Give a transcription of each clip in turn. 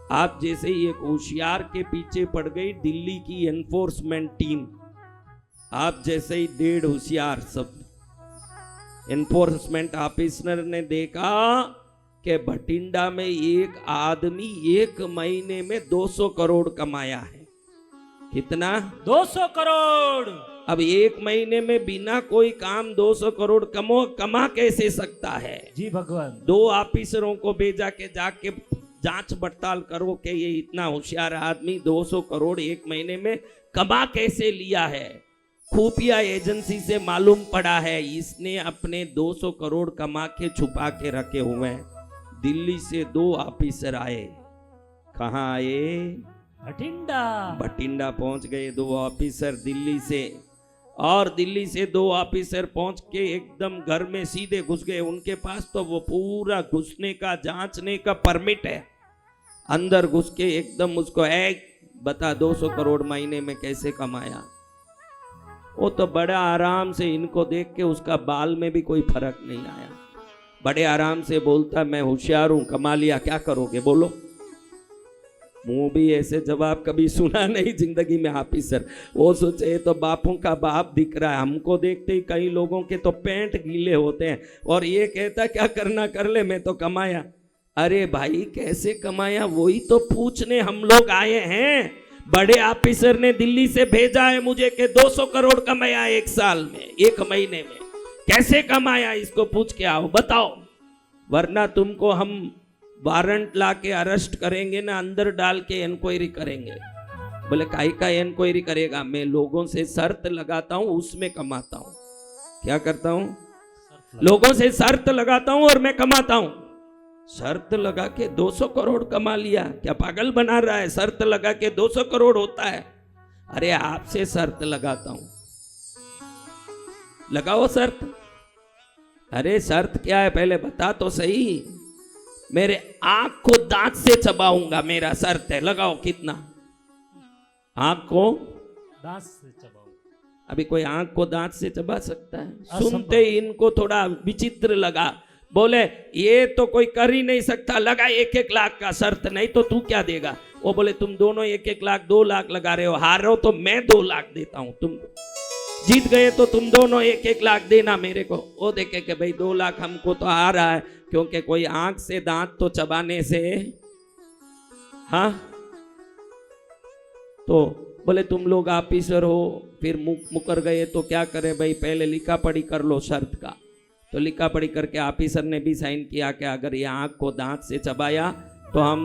आप जैसे ही एक होशियार के पीछे पड़ गई दिल्ली की एनफोर्समेंट टीम, आप जैसे ही 1.5 होशियार सब एनफोर्समेंट ऑफिसर ने देखा कि भटिंडा में एक आदमी 1 महीने में 200 करोड़ कमाया है। कितना? 200 करोड़। अब 1 महीने में बिना कोई काम 200 करोड़ कमा कैसे सकता है? जी भगवान। 2 ऑफिसरों को भेजा के जाके जांच पड़ताल करो कि ये इतना होशियार आदमी 200 करोड़ 1 महीने में कमा कैसे लिया है। खुफिया एजेंसी से मालूम पड़ा है इसने अपने 200 करोड़ कमा के छुपा के रखे हुए हैं। दिल्ली से 2 ऑफिसर आए। कहाँ आए? भटिंडा। भटिंडा पहुंच गए 2 ऑफिसर दिल्ली से, और दिल्ली से 2 ऑफिसर पहुंच के एकदम घर में सीधे घुस गए। उनके पास तो वो पूरा घुसने का जांचने का परमिट है। अंदर घुस के एकदम उसको बता 200 करोड़ महीने में कैसे कमाया। वो तो बड़ा आराम से इनको देख के उसका बाल में भी कोई फर्क नहीं आया। बड़े आराम से बोलता मैं होशियार हूं, कमा लिया, क्या करोगे बोलो। मुंह भी ऐसे जवाब कभी सुना नहीं जिंदगी में ऑफिसर। वो सोचे तो बापों का बाप दिख रहा है। हमको देखते ही कई लोगों के तो पैंट गीले होते हैं और ये कहता क्या करना कर ले, मैं तो कमाया। अरे भाई कैसे कमाया वही तो पूछने हम लोग आए हैं। बड़े ऑफिसर ने दिल्ली से भेजा है मुझे कि 200 करोड़ कमाया 1 साल में, 1 महीने में। कैसे कमाया इसको पूछ के आओ, बताओ, वरना तुमको हम वारंट ला के अरेस्ट करेंगे ना, अंदर डाल के इंक्वायरी करेंगे। बोले काई का इंक्वायरी करेगा? मैं लोगों से शर्त लगाता हूं, उसमें कमाता हूं। क्या करता हूं? लोगों से शर्त लगाता हूं और मैं कमाता हूं। शर्त लगा के 200 करोड़ कमा लिया, क्या पागल बना रहा है? शर्त लगा के 200 करोड़ होता है? अरे आपसे शर्त लगाता हूं, लगाओ शर्त। अरे शर्त क्या है पहले बता तो सही। मेरे आंख को दांत से चबाऊंगा, मेरा शर्त है, लगाओ कितना? आंख को दांत से चबाऊं। अभी कोई आंख को दांत से चबा सकता है? सुनते ही इनको थोड़ा विचित्र लगा। बोले ये तो कोई कर ही नहीं सकता, लगा 1-1 लाख का शर्त, नहीं तो तू क्या देगा? वो बोले तुम दोनों 1-1 लाख 2 लाख लगा रहे हो, हारो तो मैं 2 लाख देता हूं, तुम जीत गए तो तुम दोनों 1-1 लाख देना मेरे को। वो देखे कि भाई 2 लाख हमको तो आ रहा है, क्योंकि कोई आंख से दांत तो चबाने से, हाँ। तो बोले तुम लोग ऑफिसर हो, फिर मुकर गए तो क्या करे भाई, पहले लिखा पढ़ी कर लो शर्त का। तो लिखा पढ़ी करके ऑफिसर ने भी साइन किया कि अगर ये आंख को दांत से चबाया तो हम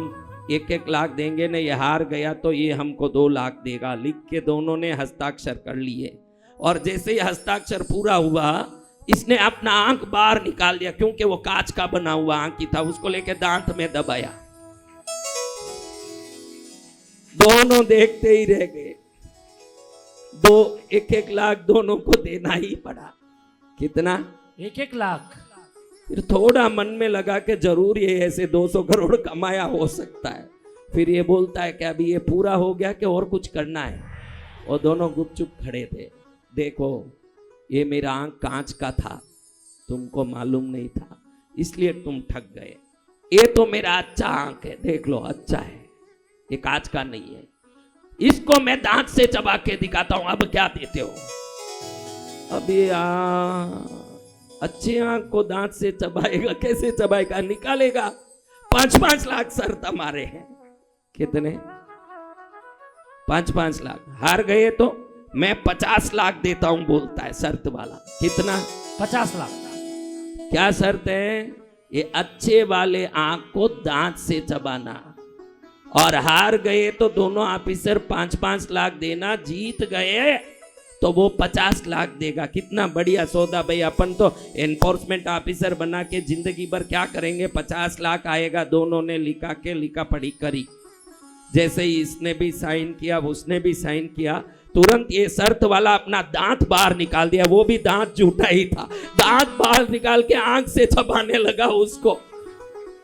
1-1 लाख देंगे, नहीं ये हार गया तो ये हमको 2 लाख देगा। लिख के दोनों ने हस्ताक्षर कर लिए, और जैसे ही हस्ताक्षर पूरा हुआ इसने अपना आंख बाहर निकाल दिया, क्योंकि वो कांच का बना हुआ आंख ही था, उसको लेके दांत में दबाया। दोनों देखते ही रह गए। 1-1 लाख दोनों को देना ही पड़ा। कितना? 1-1 लाख। फिर थोड़ा मन में लगा कि जरूर ये ऐसे 200 करोड़ कमाया हो सकता है। फिर ये बोलता है कि अभी ये पूरा हो गया कि और कुछ करना है। और दोनों गुपचुप खड़े थे। देखो ये मेरा आंख कांच का था, तुमको मालूम नहीं था, इसलिए तुम ठग गए। ये तो मेरा अच्छा आंख है, देख लो अच्छा है, ये कांच का नहीं है। इसको मैं दांत से चबा के दिखाता हूं, अब क्या देते हो? अभी अच्छे आंख को दांत से चबाएगा, कैसे चबाएगा? निकालेगा। 5-5 लाख शर्त हमारे हैं। कितने? 5-5 लाख। हार गए तो मैं 50 लाख देता हूं, बोलता है शर्त वाला। कितना? 50 लाख। क्या शर्त है? ये अच्छे वाले आंख को दांत से चबाना। और हार गए तो दोनों ऑफिसर 5-5 लाख देना, जीत गए तो वो 50 लाख देगा। कितना बढ़िया सौदा भाई। अपन तो एनफोर्समेंट ऑफिसर बना के जिंदगी भर क्या करेंगे, 50 लाख आएगा। दोनों ने लिखा पढ़ी करी। जैसे ही इसने भी साइन किया उसने भी साइन किया, तुरंत ये शर्त वाला अपना दांत बाहर निकाल दिया। वो भी दांत झूठा ही था, दांत बाहर निकाल के आंख से चबाने लगा उसको।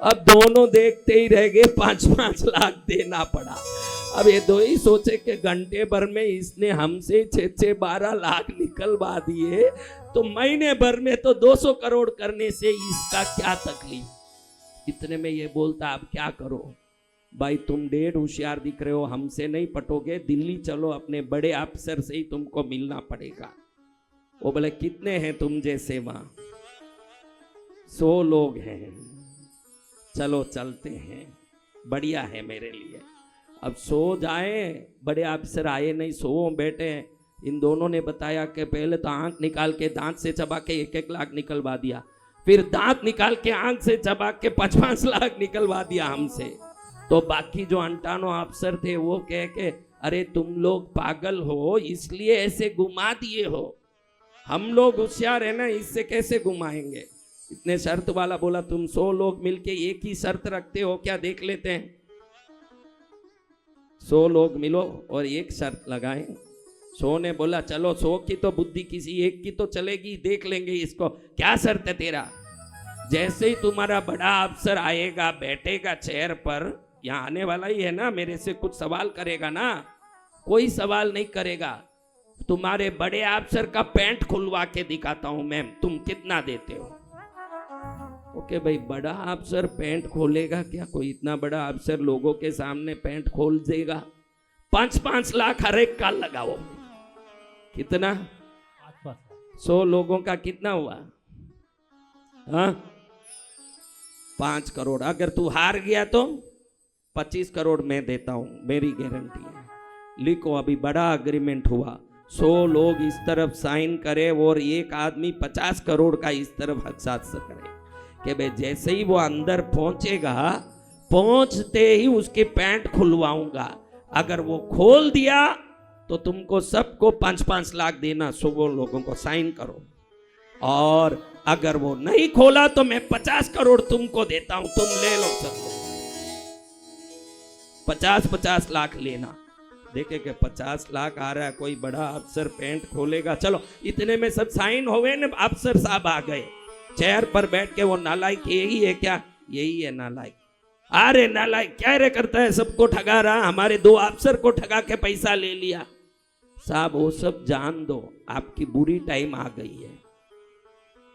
अब दोनों देखते ही रह गए, 5-5 लाख देना पड़ा। अब ये दो ही सोचे कि घंटे भर में इसने हमसे 6-6 12 लाख निकलवा दिए, तो महीने भर में तो 200 करोड़ करने से इसका क्या तकलीफ। इतने में ये बोलता अब क्या करो, भाई तुम डेढ़ होशियार दिख रहे हो, हमसे नहीं पटोगे, दिल्ली चलो, अपने बड़े अफसर से ही तुमको मिलना पड़ेगा। वो बोले कितने हैं तुम जैसे वहां? 100 लोग हैं। चलो चलते हैं, बढ़िया है मेरे लिए। अब 100 जाए, बड़े अफसर आए नहीं, 100 बैठे हैं। इन दोनों ने बताया कि पहले तो आंख निकाल के दांत से चबा के 1-1 लाख निकलवा दिया, फिर दांत निकाल के आंख से चबा के 5-5 लाख निकलवा दिया हमसे। तो बाकी जो 58 अफसर थे वो कह के अरे तुम लोग पागल हो इसलिए ऐसे घुमा दिए हो, हम लोग होशियार है ना, इससे कैसे घुमाएंगे। इतने शर्त वाला बोला तुम 100 लोग मिलके एक ही शर्त रखते हो क्या, देख लेते हैं। 100 लोग मिलो और एक शर्त लगाएं। 100 ने बोला चलो 100 की तो बुद्धि किसी एक की तो चलेगी, देख लेंगे इसको, क्या शर्त है तेरा? जैसे ही तुम्हारा बड़ा अफसर आएगा, बैठेगा चेयर पर, यहाँ आने वाला ही है ना, मेरे से कुछ सवाल करेगा ना? कोई सवाल नहीं करेगा। तुम्हारे बड़े अफसर का पैंट खुलवा के दिखाता हूं मैम, तुम कितना देते हो? ओके भाई, बड़ा अफसर पैंट खोलेगा क्या? कोई इतना बड़ा अफसर लोगों के सामने पैंट खोल देगा? 5-5 लाख हर एक का लगाओ। कितना? 100 लोगों का कितना हुआ? हाँ, 5 करोड़। अगर तू हार गया तो 25 करोड़ मैं देता हूं, मेरी गारंटी है। लिखो, अभी बड़ा अग्रीमेंट हुआ, 100 लोग इस तरफ साइन करे और एक आदमी 50 करोड़ का इस तरफ हस्ताक्षर करे कि भाई जैसे ही वो अंदर पहुंचेगा, पहुंचते ही उसके पैंट खुलवाऊंगा, अगर वो खोल दिया तो तुमको सबको 5-5 लाख देना, 100 लोगों को साइन करो। और अगर वो नहीं खोला तो मैं 50 करोड़ तुमको देता हूं, तुम ले लो सब। 50-50 लाख लेना। देखे कि 50 लाख आ रहा है, कोई बड़ा अफसर पैंट खोलेगा। चलो इतने में सब साइन हो गए ना, अफसर साहब आ गए चेयर पर बैठ के। वो नालायक यही है क्या? यही है नालायक। अरे नालायक क्या रे करता है, सबको ठगा रहा, हमारे 2 अफसर को ठगा के पैसा ले लिया। साहब वो सब जान दो, आपकी बुरी टाइम आ गई है,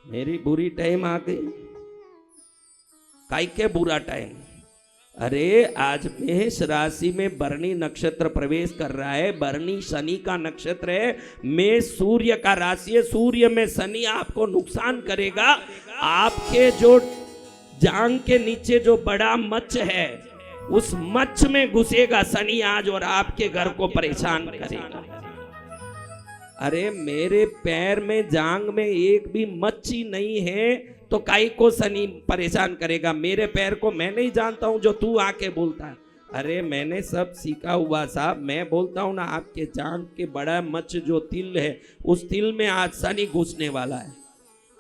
मेरी बुरी टाइम आ गई। काई के बुरा टाइम? अरे आज मेष राशि में बरनी नक्षत्र प्रवेश कर रहा है। बरनी शनि का नक्षत्र है, मेष सूर्य का राशि है, सूर्य में शनि आपको नुकसान करेगा। आपके जो जांग के नीचे जो बड़ा मच्छ है, उस मच्छ में घुसेगा शनि आज और आपके घर को परेशान करेगा। अरे मेरे पैर में जांग में एक भी मच्छी नहीं है तो काई को शनि परेशान करेगा? मेरे पैर को मैं नहीं जानता हूं जो तू आके बोलता है। अरे मैंने सब सीखा हुआ साहब, मैं बोलता हूं ना, आपके जांग के बड़ा मच्छ जो तिल है, उस तिल में आज शनि घुसने वाला है।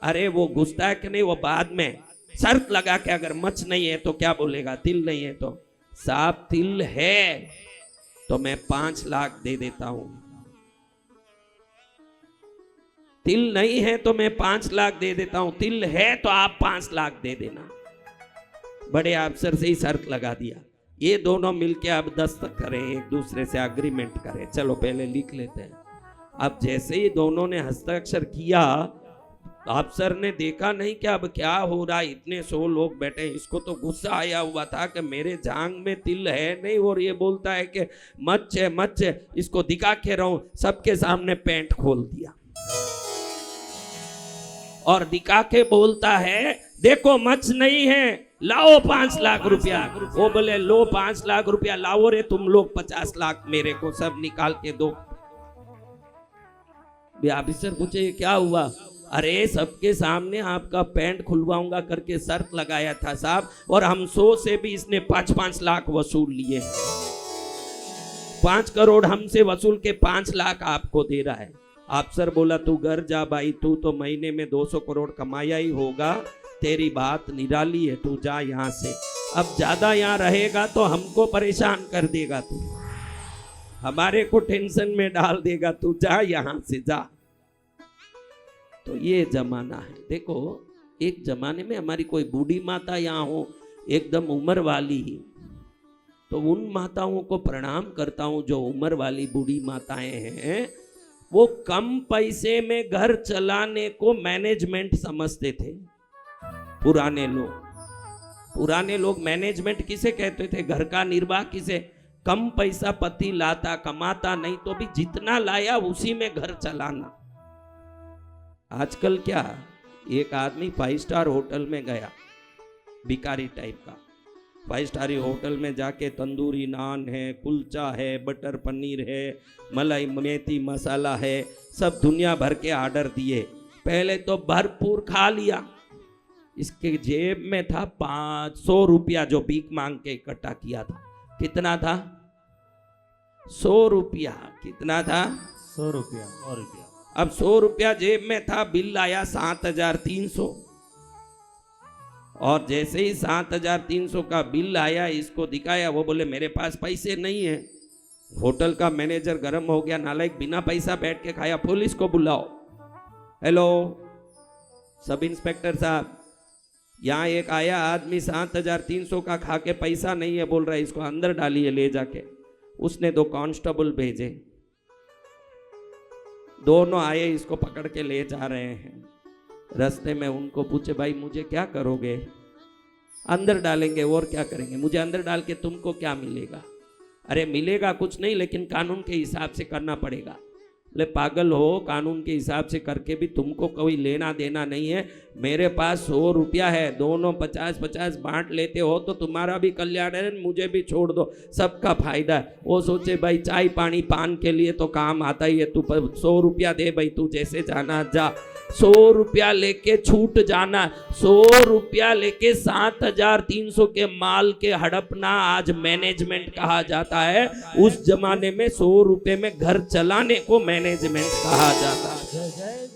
अरे वो घुसता है कि नहीं वो बाद में शर्त लगा के, अगर मच्छ नहीं है तो क्या बोलेगा, तिल नहीं है तो। साहब तिल है तो मैं 5 लाख दे देता हूं, तिल नहीं है तो मैं 5 लाख दे देता हूं, तिल है तो आप 5 लाख दे देना। बड़े अफसर से ही शर्त लगा दिया। ये दोनों मिलके अब दस्तखत करें, एक दूसरे से अग्रीमेंट करें। चलो पहले लिख लेते हैं। अब जैसे ही दोनों ने हस्ताक्षर किया, अफसर ने देखा नहीं कि अब क्या हो रहा है, इतने 100 लोग बैठे। इसको तो गुस्सा आया हुआ था कि मेरे जांग में तिल है नहीं, और ये बोलता है कि मच्छ है मच्छ है, इसको दिखा के रहूं। सबके सामने पैंट खोल दिया और दिखा के बोलता है देखो मच्छ नहीं है, लाओ 5 लाख रुपया। वो बोले लो 5 लाख रुपया लाओ रे, तुम लोग 50 लाख मेरे को सब निकाल के दो। ऑफिसर पूछे क्या हुआ? अरे सबके सामने आपका पैंट खुलवाऊंगा करके शर्त लगाया था साहब, और हम 100 से भी इसने 5-5 लाख वसूल लिए। 5 करोड़ हमसे वसूल के 5 लाख आपको दे रहा है। अफसर बोला तू घर जा भाई, तू तो महीने में 200 करोड़ कमाया ही होगा, तेरी बात निराली है, तू जा यहाँ से। अब ज्यादा यहाँ रहेगा तो हमको परेशान कर देगा, तू हमारे को टेंशन में डाल देगा, तू जा यहाँ से जा। तो ये जमाना है। देखो एक जमाने में हमारी कोई बूढ़ी माता यहाँ हो, एकदम उम्र वाली ही, तो उन माताओं को प्रणाम करता हूँ जो उम्र वाली बूढ़ी माताएं हैं। वो कम पैसे में घर चलाने को मैनेजमेंट समझते थे पुराने लोग। पुराने लोग मैनेजमेंट किसे कहते थे, घर का निर्वाह किसे। कम पैसा पति लाता, कमाता नहीं तो भी जितना लाया उसी में घर चलाना। आजकल क्या, एक आदमी 5 स्टार होटल में गया, भिखारी टाइप का, 5 स्टार होटल में जाके तंदूरी नान है, कुलचा है, बटर पनीर है, मलाई मेथी मसाला है, सब दुनिया भर के ऑर्डर दिए। पहले तो भरपूर खा लिया। इसके जेब में था 500 रुपया जो भीख मांग के इकट्ठा किया था। कितना था? 100 रुपया। कितना था? 100 रुपया। 100 रुपया। अब 100 रुपया जेब में था, बिल आया 7,300। और जैसे ही 7,300 का बिल आया, इसको दिखाया, वो बोले मेरे पास पैसे नहीं है। होटल का मैनेजर गर्म हो गया, नालायक, बिना पैसा बैठ के खाया, पुलिस को बुलाओ। हेलो सब इंस्पेक्टर साहब, यहाँ एक आया आदमी 7,300 का खा के पैसा नहीं है बोल रहा है, इसको अंदर डालिए ले जाके। उसने 2 कांस्टेबल भेजे, दोनों आए, इसको पकड़ के ले जा रहे हैं। रास्ते में उनको पूछे, भाई मुझे क्या करोगे? अंदर डालेंगे, और क्या करेंगे? मुझे अंदर डाल के तुमको क्या मिलेगा? अरे मिलेगा कुछ नहीं, लेकिन कानून के हिसाब से करना पड़ेगा। बोले पागल हो, कानून के हिसाब से करके भी तुमको कोई लेना देना नहीं है। मेरे पास 100 रुपया है, दोनों 50-50 बांट लेते हो तो तुम्हारा भी कल्याण है, मुझे भी छोड़ दो, सबका फायदा है। वो सोचे भाई चाय पानी पान के लिए तो काम आता ही है, तू 100 रुपया दे भाई, तू जैसे जाना जा। 100 रुपया लेके छूट जाना, 100 रुपया लेके 7,300 के माल के हड़पना आज मैनेजमेंट कहा जाता है। उस जमाने में 100 रुपये में घर चलाने को मैनेजमेंट कहा जाता है। जय जय